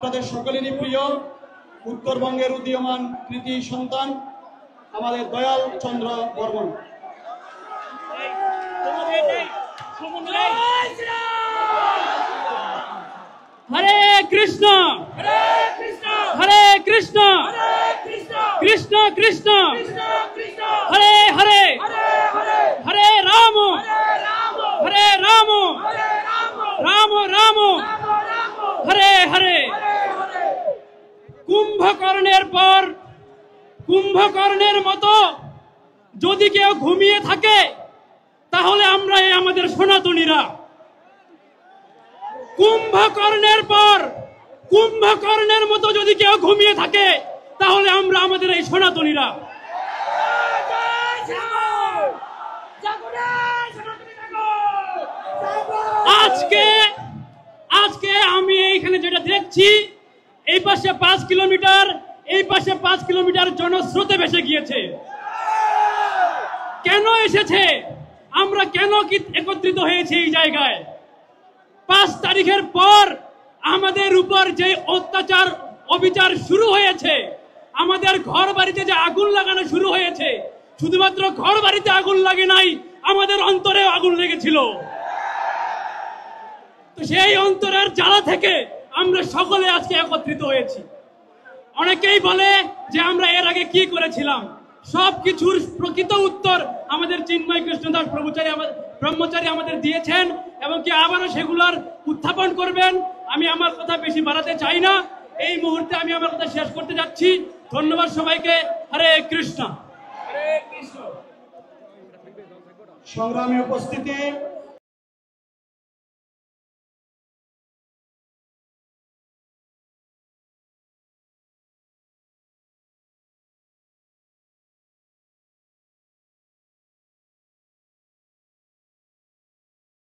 আপনাদের সকলেরই প্রিয় উত্তরবঙ্গের উদীয়মান কৃতি সন্তান আমাদের দয়াল চন্দ্র বর্মন। হরে কৃষ্ণ হরে কৃষ্ণ কৃষ্ণ কৃষ্ণ হরে হরে হরে রাম হরে রাম রাম রাম হরে হরে। কুম্ভকর্ণের পর কুম্ভকর্ণের মতো যদি কেউ ঘুমিয়ে থাকে তাহলে আমরা আমাদের সনাতনীরা। কুম্ভকর্ণের পর কুম্ভকর্ণের মতো যদি কেউ ঘুমিয়ে থাকে তাহলে আমরা আমাদের এই সনাতনীরা। আজকে আজকে আমি এইখানে যেটা দেখছি, এই পাশে 5 কিলোমিটার, এই পাশে 5 কিলোমিটার জনস্রোতে ভেসে গিয়েছে। কেন এসেছে? আমরা কেন কি একত্রিত হয়েছি এই জায়গায়? 5 তারিখের পর আমাদের উপর যে অত্যাচার অবিচার শুরু হয়েছে, আমাদের ঘর বাড়িতে যে আগুন লাগানো শুরু হয়েছে, শুধুমাত্র ঘর বাড়িতে আগুন লাগে নাই, আমাদের অন্তরে আগুন লেগেছিল। তো সেই অন্তরের জ্বালা থেকে আমরা সকলে আজকে একত্রিত হয়েছি। অনেকেই বলে যে আমরা এর আগে কি করেছিলাম, সবকিছুর প্রকৃত উত্তর আমাদের চিন্ময় কৃষ্ণদাস ব্রহ্মচারী আমাদের দিয়েছেন এবং কি আবারও সেগুলোর উত্থাপন করবেন। আমি আমার কথা বেশি বাড়াতে চাই না, এই মুহূর্তে আমি আমার কথা শেষ করতে যাচ্ছি। ধন্যবাদ সবাইকে। হরে কৃষ্ণ। সংগ্রামী উপস্থিতি।